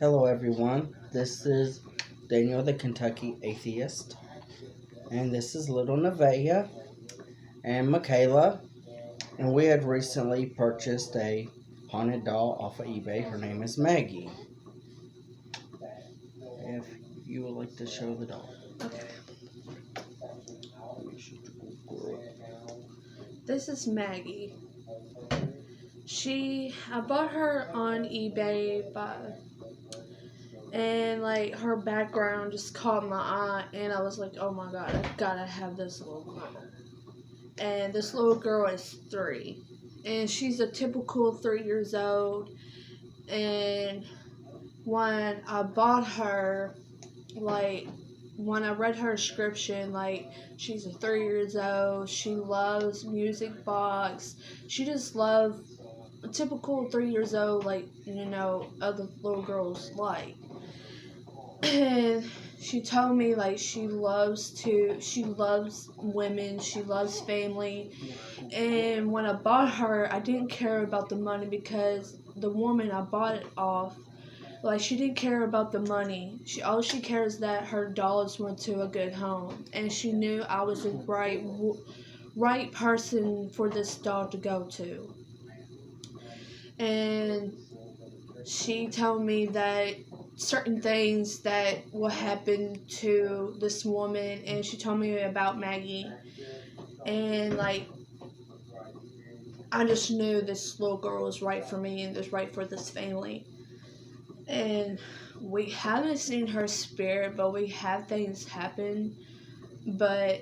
Hello, everyone. This is Daniel the Kentucky Atheist, and this is little Nevaeh and Michaela. And we had recently purchased a haunted doll off of eBay. Her name is Maggie. If you would like to show the doll. Okay. This is Maggie. I bought her on eBay, and her background just caught my eye, and I was like, oh my god, I gotta have this little girl. And this little girl is 3, and she's a typical 3 years old. And when I bought her, when I read her description, she's a 3 years old, she loves music box, she just loves a typical 3 years old, other little girls like. And she told me, she loves women, she loves family. And when I bought her, I didn't care about the money because the woman I bought it off, she didn't care about the money. All she cares that her dollars went to a good home, and she knew I was the right person for this doll to go to. And she told me that certain things that will happen to this woman, and she told me about Maggie. And I just knew this little girl was right for me and was right for this family. And we haven't seen her spirit, but we have things happen. But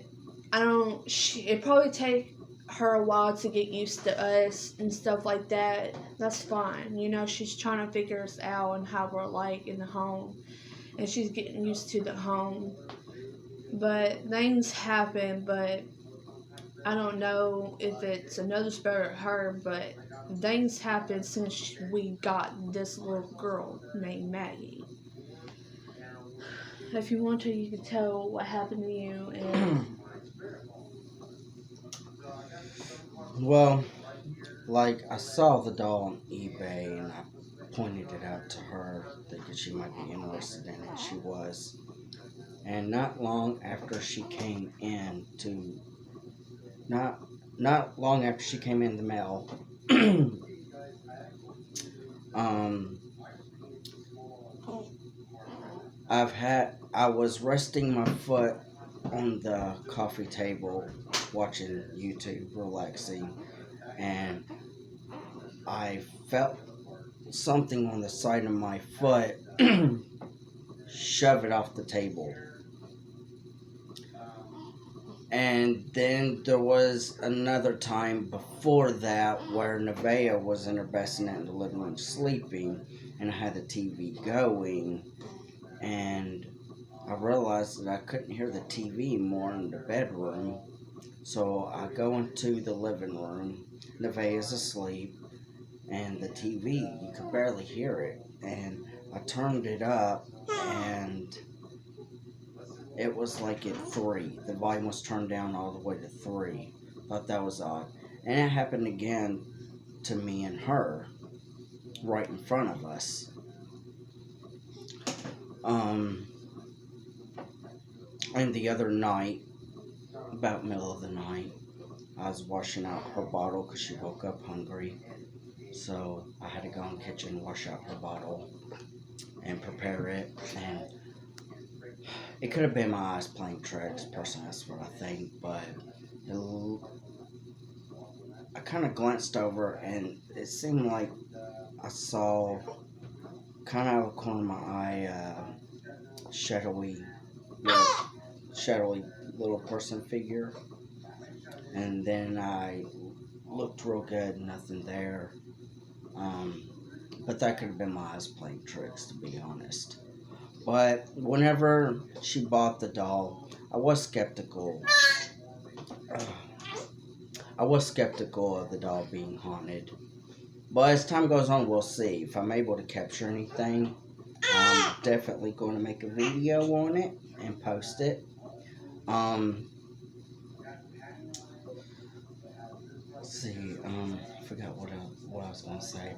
it probably take her a while to get used to us and stuff like that. That's fine. She's trying to figure us out and how we're like in the home. And she's getting used to the home. But things happen, but I don't know if it's another spirit or her, but things happen since we got this little girl named Maggie. If you want to, you can tell what happened to you. And Well, I saw the doll on eBay and I pointed it out to her, thinking she might be interested in it. She was. And not long after she came in the mail, I was resting my foot on the coffee table watching YouTube, relaxing, and I felt something on the side of my foot shove it off the table. And then there was another time before that where Nevaeh was in her bassinet in the living room sleeping, and I had the TV going, and I realized that I couldn't hear the TV anymore in the bedroom. So I go into the living room. Nevaeh is asleep, and the TV, you could barely hear it. And I turned it up, and it was at 3. The volume was turned down all the way to 3. Thought that was odd. And it happened again to me and her, right in front of us. And the other night, about middle of the night, I was washing out her bottle because she woke up hungry. So I had to go in the kitchen, wash out her bottle, and prepare it. And it could have been my eyes playing tricks, personally, that's what I think. But I kind of glanced over, and it seemed like I saw, kind of out of the corner of my eye, shadowy little person figure. And then I looked real good, nothing there. But that could have been my eyes playing tricks, to be honest. But whenever she bought the doll, I was skeptical. I was skeptical of the doll being haunted. But as time goes on, we'll see. If I'm able to capture anything, I'm definitely going to make a video on it and post it. Let's see. I forgot what I was going to say.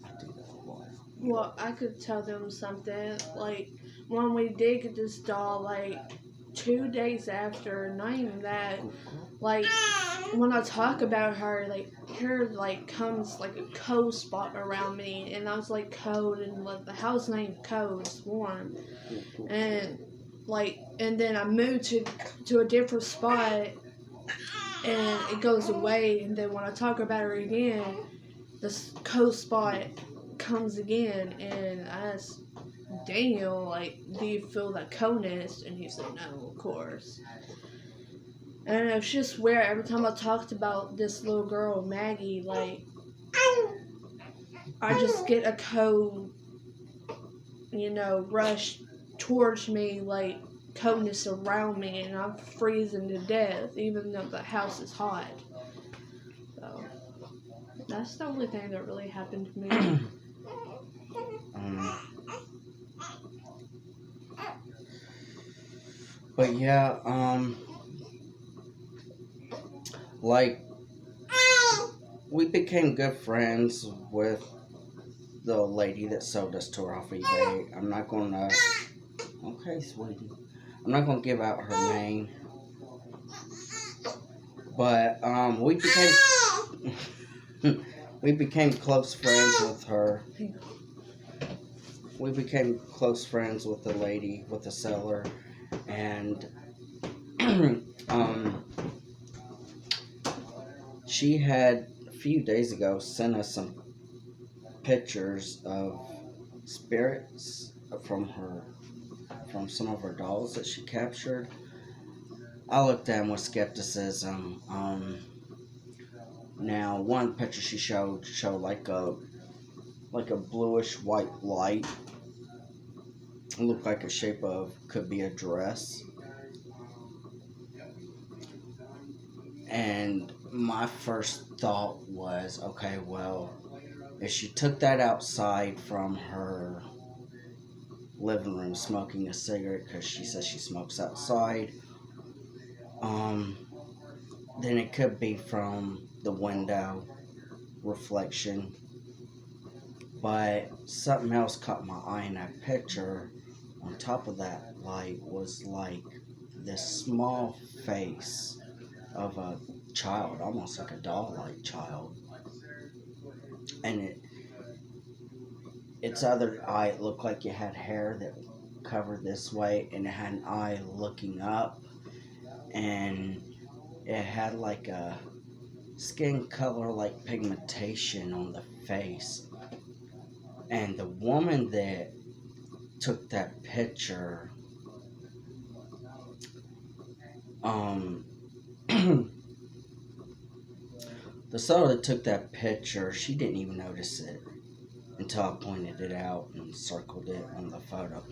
I do that a lot. Well, I could tell them something. Like, when we did get this doll, like, 2 days after, not even that, like, when I talk about her, like, here, like, comes, like, a cold spot around me, and I was, like, cold, and, like, the house ain't cold, it's warm, and, like, and then I moved to a different spot, and it goes away, and then when I talk about her again, this cold spot comes again, and I asked Daniel, like, do you feel that coldness? And he said, no, of course. And it's just weird. Every time I talked about this little girl, Maggie, like, I just get a cold, rush towards me, like, coldness around me, and I'm freezing to death, even though the house is hot. So, that's the only thing that really happened to me. But yeah, like, we became good friends with the lady that sold us to her off eBay. I'm not gonna. Okay, sweetie. I'm not gonna give out her name, but we became close friends with her. We became close friends with the lady, with the seller, and she had a few days ago sent us some pictures of spirits from some of her dolls that she captured. I looked at them with skepticism. Now, one picture she showed like a bluish white light. It looked like a shape of, could be a dress. And my first thought was, okay, well, if she took that outside from her living room smoking a cigarette, because she says she smokes outside, then it could be from the window reflection. But something else caught my eye in that picture. On top of that light was like this small face of a child, almost like a doll-like child, and its other eye, it looked like it had hair that covered this way, and it had an eye looking up, and it had like a skin color like pigmentation on the face. And the woman that took that picture, the seller that took that picture, she didn't even notice it until I pointed it out and circled it on the photo.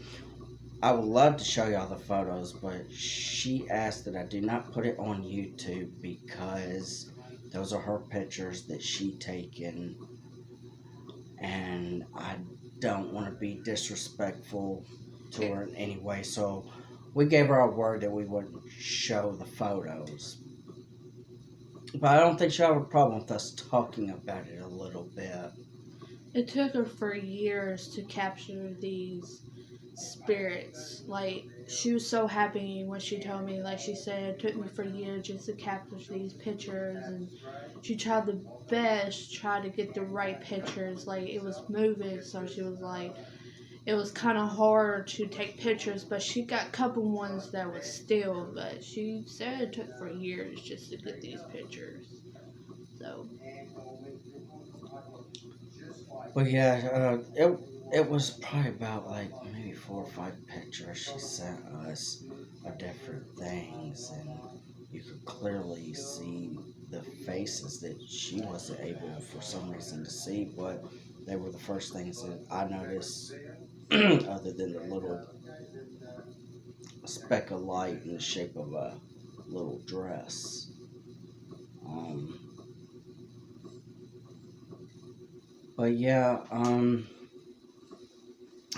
I would love to show y'all the photos, but she asked that I do not put it on YouTube because those are her pictures that she taken, and I don't want to be disrespectful to her in any way. So we gave her our word that we wouldn't show the photos. But I don't think she'll have a problem with us talking about it a little bit. It took her for years to capture these spirits. Like, she was so happy when she told me, like she said, it took me for years just to capture these pictures, and she tried the best, tried to get the right pictures. Like, it was moving, so she was like, it was kind of hard to take pictures, but she got a couple ones that was still, but she said it took for years just to get these pictures. So, But yeah, it was probably about like maybe 4 or 5 pictures she sent us of different things, and you could clearly see the faces that she wasn't able for some reason to see, but they were the first things that I noticed, other than the little speck of light in the shape of a little dress. Um, but yeah, I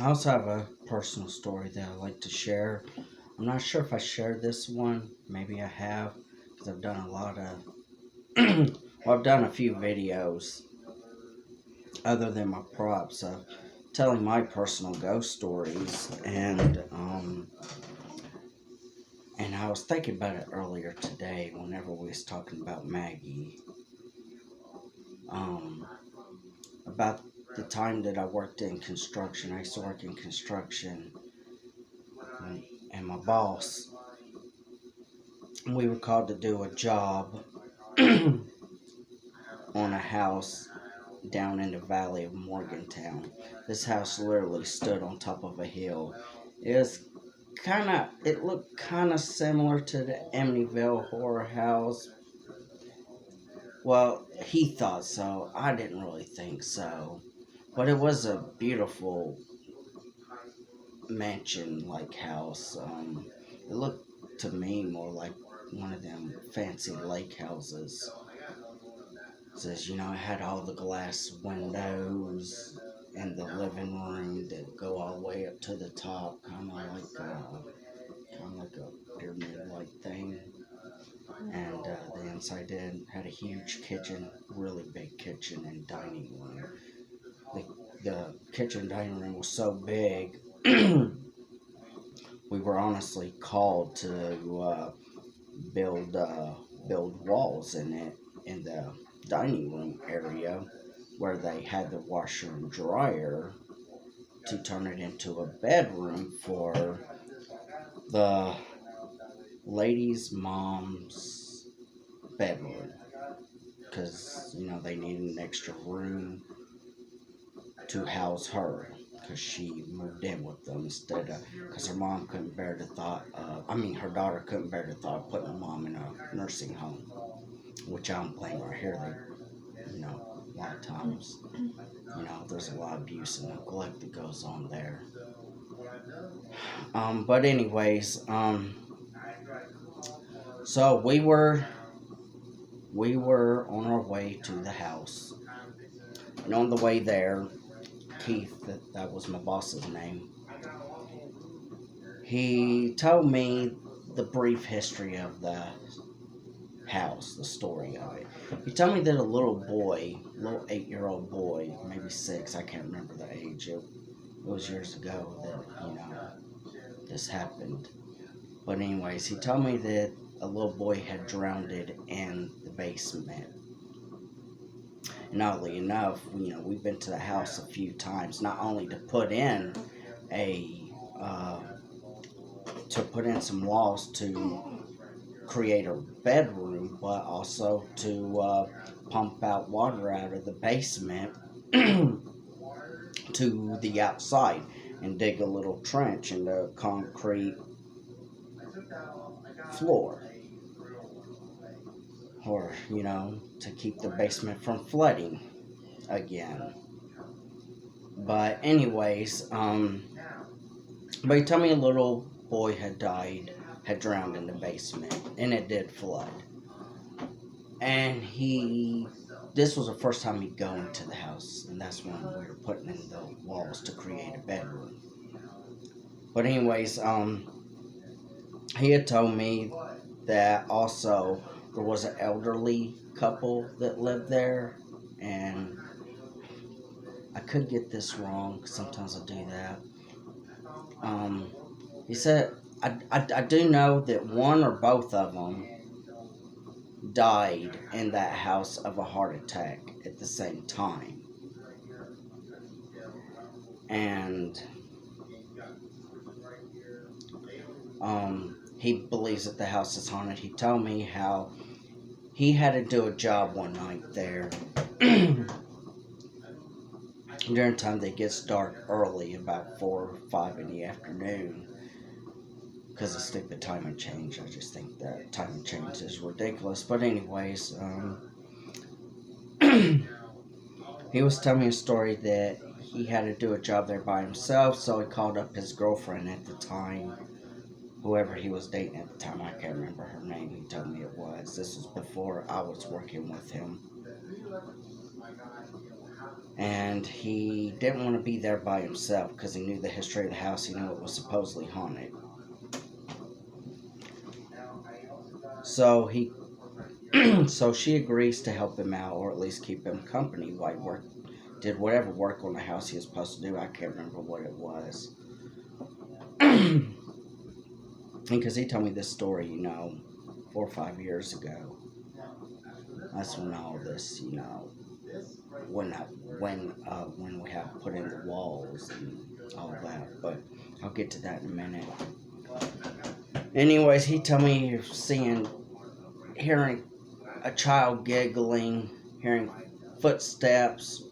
also have a personal story that I'd like to share. I'm not sure if I shared this one. Maybe I have, because I've done a lot of. Well, I've done a few videos other than my props of telling my personal ghost stories, and I was thinking about it earlier today whenever we was talking about Maggie, um, about the time that I worked in construction. I used to work in construction, and my boss, we were called to do a job on a house down in the valley of Morgantown. This house literally stood on top of a hill. It looked kind of similar to the Amityville horror house. Well, he thought so. I didn't really think so. But it was a beautiful mansion like house. It looked to me more like one of them fancy lake houses. It says, it had all the glass windows in the living room that go all the way up to the top, kind of like a pyramid-like thing. And the inside had a huge kitchen, really big kitchen and dining room. The kitchen dining room was so big, we were honestly called to build build walls in it in the dining room area where they had the washer and dryer to turn it into a bedroom for the lady's mom's bedroom, because they needed an extra room to house her, because she moved in with them instead of, because her mom couldn't bear the thought of, her daughter couldn't bear the thought of putting her mom in a nursing home, which I don't blame her. Here they, a lot of times, there's a lot of abuse and neglect that goes on there. But anyways, so we were on our way to the house, and on the way there, Keith, that was my boss's name, he told me the brief history of the house, the story of it. He told me that a little 8-year-old boy, maybe 6, I can't remember the age. It was years ago that, this happened. But anyways, he told me that a little boy had drowned in the basement. And oddly enough, we've been to the house a few times, not only to put in some walls to create a bedroom, but also to pump out water out of the basement to the outside and dig a little trench in the concrete floor, or to keep the basement from flooding again. But anyways, but he told me a little boy had drowned in the basement, and it did flood. And this was the first time he'd go into the house, and that's when we were putting in the walls to create a bedroom. But anyways, he had told me that also there was an elderly couple that lived there, and I could get this wrong, 'cause sometimes I do that. He said, I do know that one or both of them died in that house of a heart attack at the same time. And he believes that the house is haunted. He told me how he had to do a job one night there. During the time that it gets dark early, about 4 or 5 in the afternoon, because of stupid timing change. I just think that timing change is ridiculous. But anyways, he was telling me a story that he had to do a job there by himself, so he called up his girlfriend at the time, whoever he was dating at the time. I can't remember her name. He told me it was. This was before I was working with him. And he didn't want to be there by himself because he knew the history of the house. He knew it was supposedly haunted. So so she agrees to help him out, or at least keep him company while did whatever work on the house he was supposed to do. I can't remember what it was. Because he told me this story, 4 or 5 years ago. That's when all this, when we have put in the walls and all that. But I'll get to that in a minute. Anyways, he told me hearing a child giggling, hearing footsteps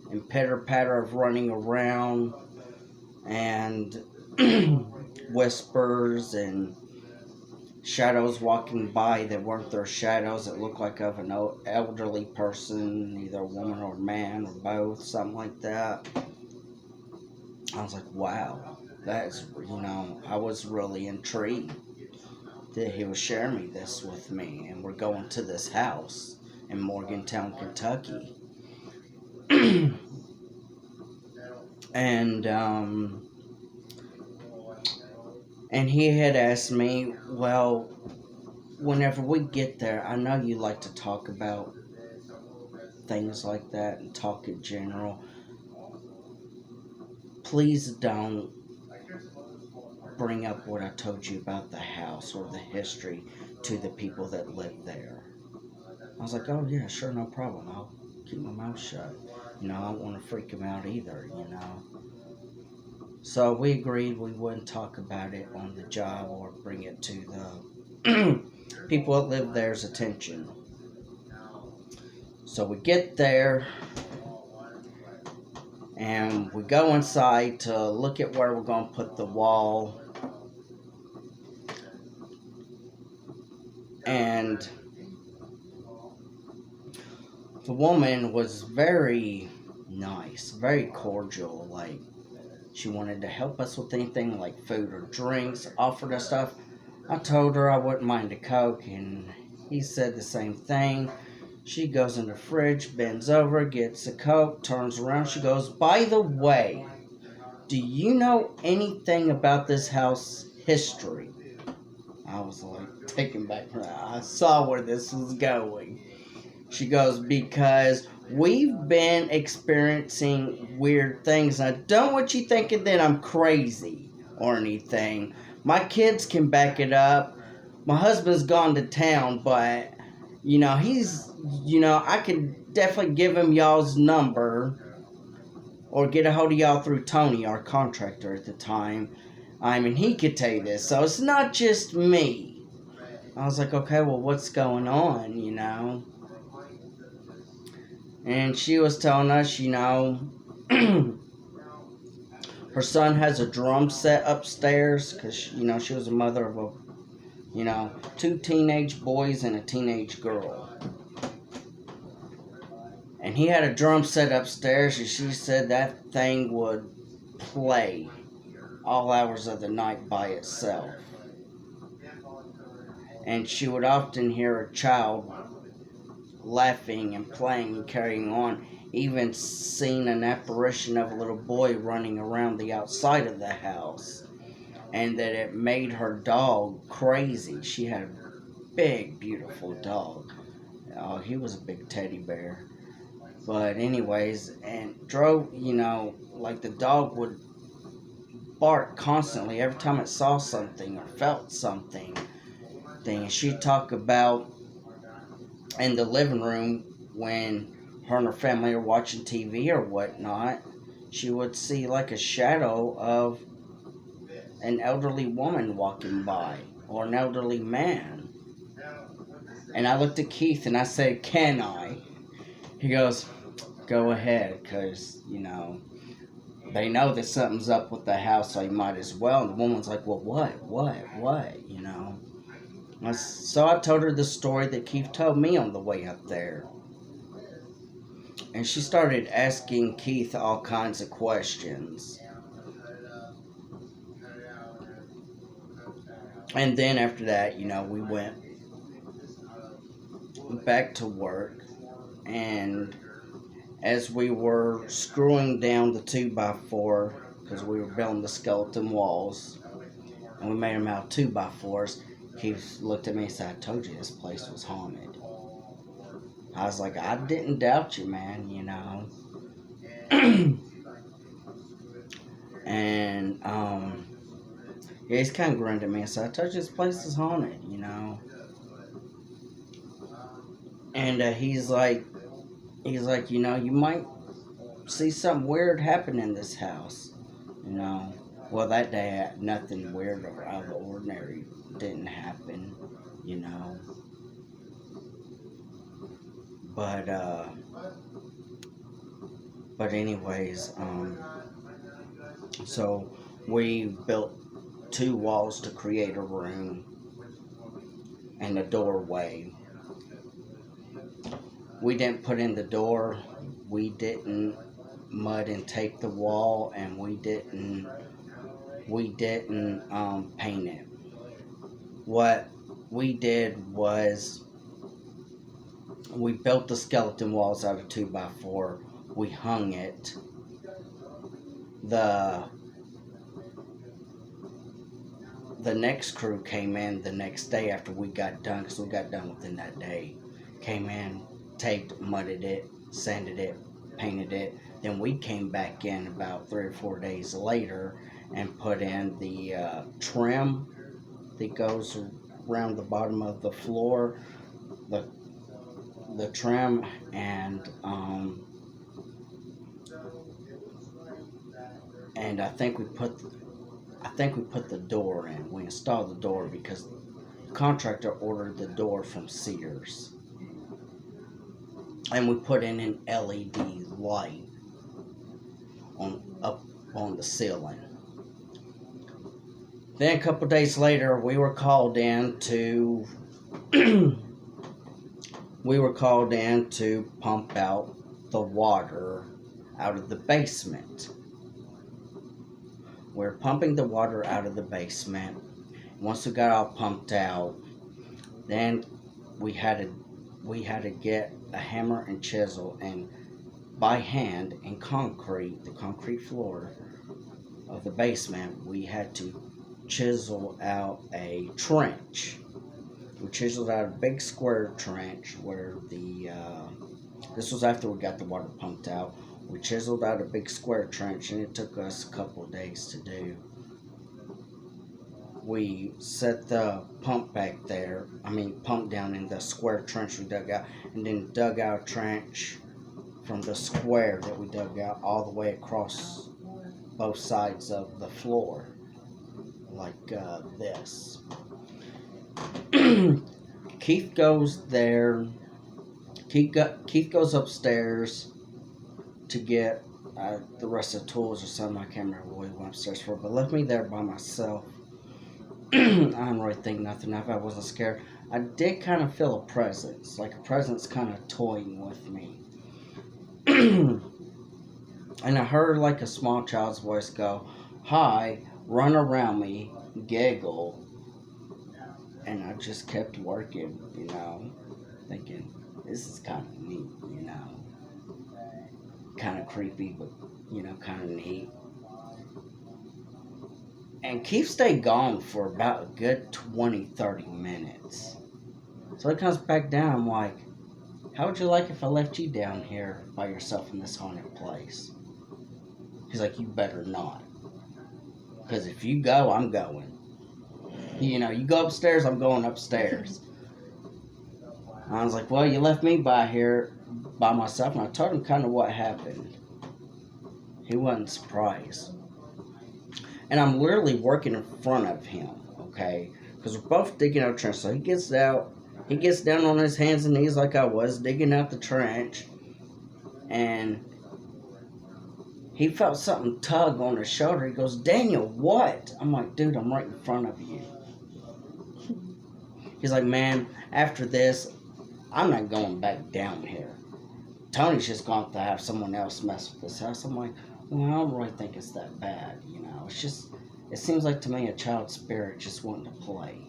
and pitter patter of running around, and whispers and shadows walking by that weren't their shadows, that looked like of an elderly person, either a woman or a man or both, something like that. I was like, wow, that's, I was really intrigued that he was sharing this with me, and we're going to this house in Morgantown, Kentucky. And he had asked me, well, whenever we get there, I know you like to talk about things like that and talk in general. Please don't bring up what I told you about the house or the history to the people that live there. I was like, oh yeah, sure, no problem. I'll keep my mouth shut. I don't want to freak them out either, So we agreed we wouldn't talk about it on the job or bring it to the people that live there's attention. So we get there and we go inside to look at where we're going to put the wall. And the woman was very nice, very cordial. Like, she wanted to help us with anything like food or drinks, offered us stuff. I told her I wouldn't mind a Coke, and he said the same thing. She goes in the fridge, bends over, gets a Coke, turns around. She goes, by the way, do you know anything about this house history? I was like taken back. I saw where this was going. She goes, because we've been experiencing weird things. I don't want you thinking that I'm crazy or anything. My kids can back it up. My husband's gone to town, but, I can definitely give him y'all's number or get a hold of y'all through Tony, our contractor at the time. He could tell you this. So it's not just me. I was like, okay, well, what's going on, And she was telling us, her son has a drum set upstairs because, she was a mother of 2 teenage boys and a teenage girl. And he had a drum set upstairs, and she said that thing would play all hours of the night by itself. And she would often hear a child laughing and playing and carrying on, even seen an apparition of a little boy running around the outside of the house, and that it made her dog crazy. She had a big, beautiful dog. Oh, he was a big teddy bear. But anyways, and drove, like the dog would bark constantly every time it saw something or felt something. She'd talk about in the living room when her and her family are watching TV or whatnot, she would see like a shadow of an elderly woman walking by or an elderly man. And I looked at Keith and I said, can I? He goes, go ahead, because, they know that something's up with the house, so you might as well. And the woman's like, well, what, So I told her the story that Keith told me on the way up there. And she started asking Keith all kinds of questions. And then after that, we went back to work. And as we were screwing down the 2x4, because we were building the skeleton walls, and we made them out of 2x4s, he looked at me and said, I told you this place was haunted. I was like, I didn't doubt you, man, And yeah, he's kind of grinned at me. So I told you this place is haunted, you know. And he's like, you know, you might see something weird happen in this house, you know. Well, that day, nothing weird or out of the ordinary didn't happen, you know. But anyways, so we built 2 walls to create a room and a doorway. We didn't put in the door. We didn't mud and tape the wall, and we didn't paint it. What we did was we built the skeleton walls out of 2x4. We hung it. The next crew came in the next day after we got done, because we got done within that day. Came in, taped, mudded it, sanded it, painted it. Then we came back in about 3 or 4 days later and put in the trim that goes around the bottom of the floor, the trim, and I think we put the door in. We installed the door because the contractor ordered the door from Sears. And we put in an LED light up on the ceiling. Then a couple days later, we were called in to pump out the water out of the basement. We're pumping the water out of the basement. Once we got all pumped out, then we had to get a hammer and chisel, and by hand in the concrete floor of the basement, we had to chisel out a trench. We chiseled out a big square trench where this was after we got the water pumped out. We chiseled out a big square trench, and it took us a couple of days to do. We set the pump back there, pump down in the square trench we dug out, and then dug out a trench from the square that we dug out all the way across both sides of the floor, like this. Keith goes there. Keith goes upstairs to get the rest of the tools or something. I can't remember what he went upstairs for, but left me there by myself. I didn't really think nothing of it. I wasn't scared. I did kind of feel a presence, like a presence kind of toying with me. And I heard like a small child's voice go, "Hi," run around me, giggle. And I just kept working, you know, thinking, this is kind of neat, you know. Kind of creepy, but, you know, kind of neat. And Keith stayed gone for about a good 20-30 minutes. So he comes back down. I'm like, how would you like if I left you down here by yourself in this haunted place? He's like, you better not. Because if you go, I'm going. You know, you go upstairs, I'm going upstairs. I was like, well, you left me by here by myself. And I told him kind of what happened. He wasn't surprised. And I'm literally working in front of him, okay? Because we're both digging out a trench. So he gets down on his hands and knees like I was, digging out the trench. And he felt something tug on his shoulder. He goes, Daniel, what? I'm like, dude, I'm right in front of you. He's like, man, after this, I'm not going back down here. Tony's just going to have someone else mess with this house. I'm like, well, I don't really think it's that bad, you know. It's just, it seems like to me a child spirit just wanting to play,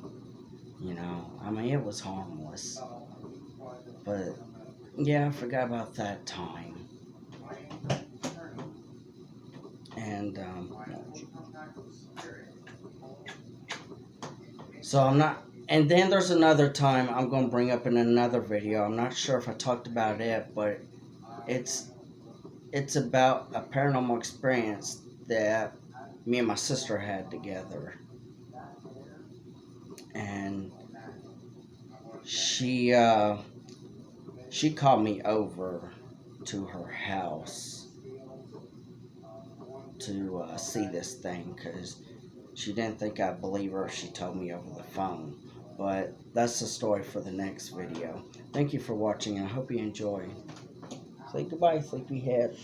you know. It was harmless. But, yeah, I forgot about that time. And, so I'm not, and then there's another time I'm going to bring up in another video. I'm not sure if I talked about it, but it's it's about a paranormal experience that me and my sister had together. And she called me over to her house to see this thing because she didn't think I'd believe her if she told me over the phone. But that's the story for the next video. Thank you for watching, and I hope you enjoy. Say goodbye, sleepyhead.